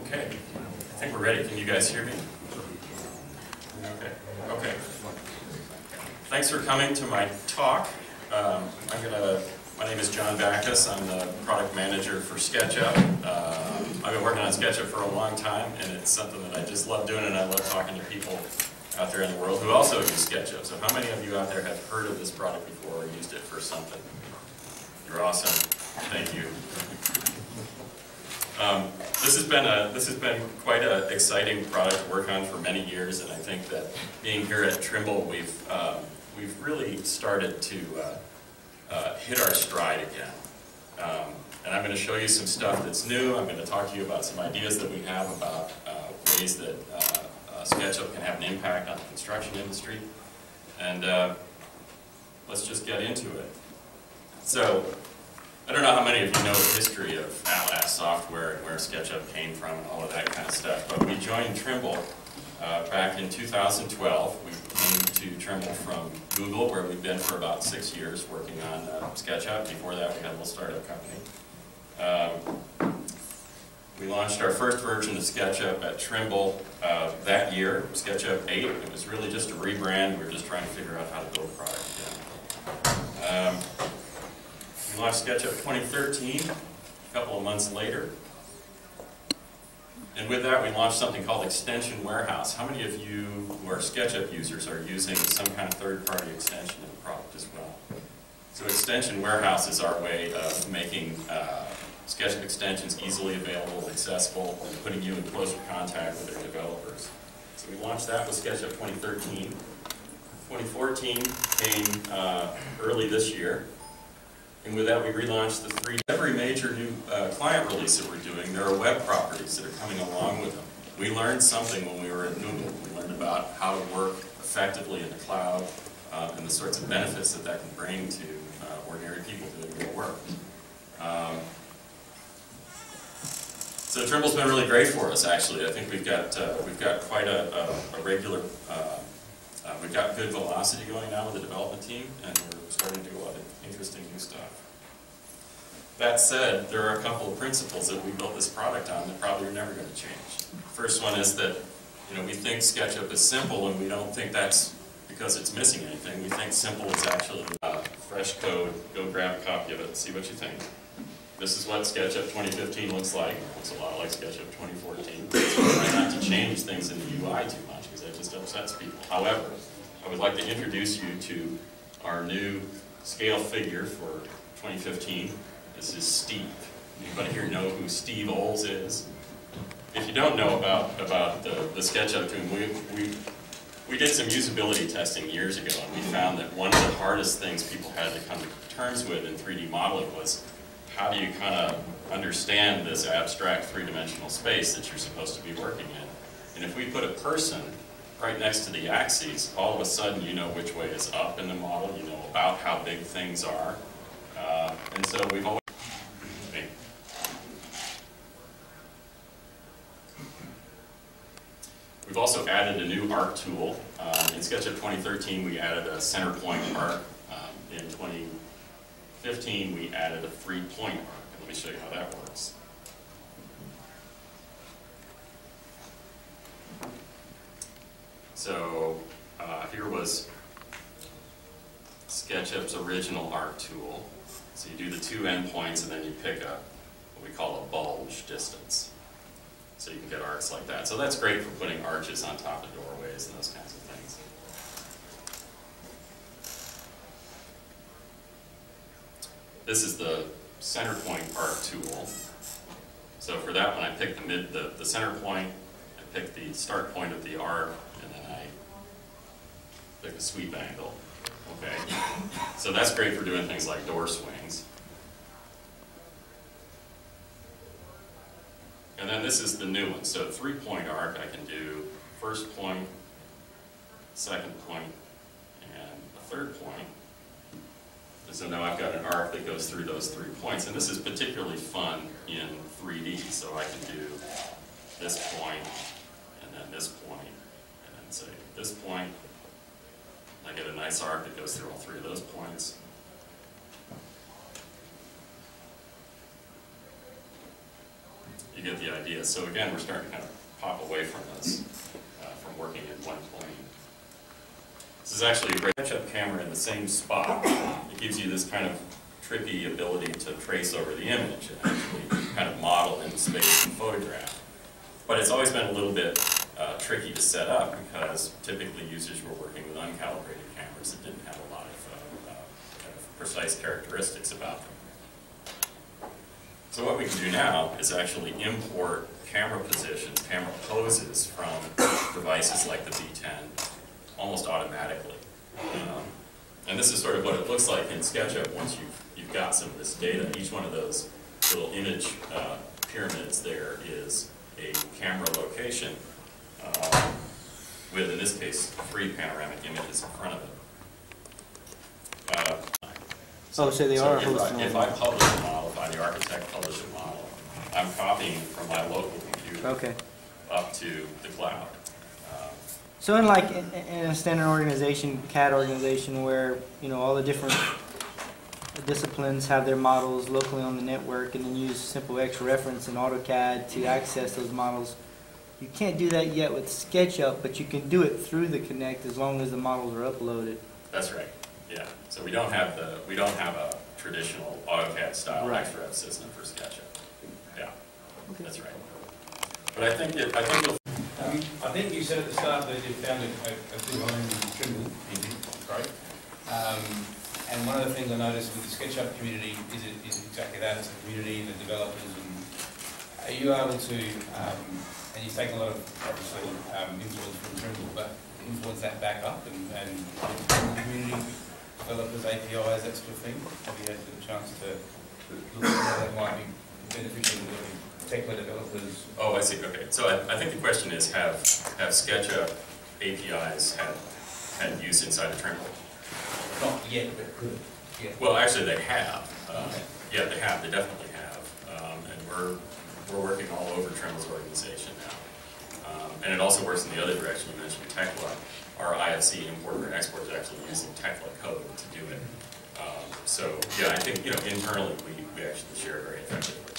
Okay, I think we're ready. Can you guys hear me? Okay. Okay. Thanks for coming to my talk. My name is John Bacus. I'm the product manager for SketchUp. I've been working on SketchUp for a long time, and it's something that I just love doing, and I love talking to people out there in the world who also use SketchUp. So how many of you out there have heard of this product before or used it for something? You're awesome. Thank you. This has been quite an exciting product to work on for many years, and I think that being here at Trimble, we've really started to hit our stride again. And I'm going to show you some stuff that's new. I'm going to talk to you about some ideas that we have about ways that SketchUp can have an impact on the construction industry. And let's just get into it. So, I don't know how many of you know the history of Atlas software and where SketchUp came from and all of that kind of stuff, but we joined Trimble back in 2012. We came to Trimble from Google, where we've been for about 6 years working on SketchUp. Before that, we had a little startup company. We launched our first version of SketchUp at Trimble that year, SketchUp 8. It was really just a rebrand. We were just trying to figure out how to build a product again. We launched SketchUp 2013, a couple of months later. And with that, we launched something called Extension Warehouse. How many of you who are SketchUp users are using some kind of third-party extension in the product as well? So Extension Warehouse is our way of making SketchUp extensions easily available and accessible, and putting you in closer contact with their developers. So we launched that with SketchUp 2013. 2014 came early this year. And with that, we relaunched the 3D. Every major new client release that we're doing, there are web properties that are coming along with them. We learned something when we were at Google. We learned about how to work effectively in the cloud and the sorts of benefits that that can bring to ordinary people doing real work. So Trimble's been really great for us, actually. I think we've got quite a regular. We've got good velocity going now with the development team, and we're starting to do a lot of interesting new stuff. That said, there are a couple of principles that we built this product on that probably are never going to change. First one is that we think SketchUp is simple, and we don't think that's because it's missing anything. We think simple is actually fresh code. Go grab a copy of it and see what you think. This is what SketchUp 2015 looks like. It looks a lot like SketchUp 2014. So we try not to change things in the UI too much, because that just upsets people. However, I would like to introduce you to our new scale figure for 2015. This is Steve. Anybody here know who Steve Oles is? If you don't know about the SketchUp tool, we did some usability testing years ago, and we found that one of the hardest things people had to come to terms with in 3D modeling was, how do you kind of understand this abstract three-dimensional space that you're supposed to be working in? And if we put a person right next to the axes, all of a sudden you know which way is up in the model, you know about how big things are. And so we've always... We've also added a new arc tool. In SketchUp 2013, we added a center point arc. In 2015, we added a 3-point arc. Let me show you how that works. So here was SketchUp's original arc tool. So you do the 2 endpoints, and then you pick what we call a bulge distance. So you can get arcs like that. So that's great for putting arches on top of doorways and those kinds of things. This is the center point arc tool. So for that one, I picked the center point, I picked the start point of the arc, and then I pick a sweep angle. Okay. So that's great for doing things like door swings. And then this is the new one. So 3-point arc, I can do first point, second point, and a 3rd point. And so now I've got an arc that goes through those 3 points. And this is particularly fun in 3D. So I can do this point, and then this point, and then say this point. I get a nice arc that goes through all 3 of those points. you get the idea. So again, we're starting to kind of pop away from this, from working in one plane. This is actually a great catch-up camera in the same spot. It gives you this kind of tricky ability to trace over the image and actually kind of model in space and photograph. But it's always been a little bit tricky to set up because typically users were working with uncalibrated cameras that didn't have a lot of kind of precise characteristics about them. So what we can do now is actually import camera positions, camera poses from devices like the V10 almost automatically. And this is sort of what it looks like in SketchUp once you've got some of this data. Each one of those little image pyramids there is a camera location with, in this case, 3 panoramic images in front of it. So they are hosting. If I publish a model, if the architect publishes a model, I'm copying from my local computer up to the cloud. So in a standard organization, CAD organization, where all the different disciplines have their models locally on the network, and then use simple X reference and AutoCAD to access those models, you can't do that yet with SketchUp, but you can do it through the Connect as long as the models are uploaded. That's right. Yeah. So we don't have a traditional AutoCAD style XREF system for SketchUp. Yeah. Okay. That's right. But I think I think you said at the start that you found a good home in Trimble. Great. And one of the things I noticed with the SketchUp community is exactly that. It's a community, the developers, and are you able to, and you've taken a lot of, obviously, influence from Trimble, but influence that back up and community developers, APIs, that sort of thing? Have you had the chance to look at how that might be beneficial to technical developers? Oh, I see. Okay. So I think the question is, have SketchUp APIs had use inside of Trimble? Not yet, but could. Yeah. Well, actually, they have. Yeah, they have. They definitely have. And we're working all over Trimble's organization now. And it also works in the other direction. You mentioned Tekla. Our IFC importer and export is actually using Tekla code to do it. So yeah, I think internally we actually share very effectively.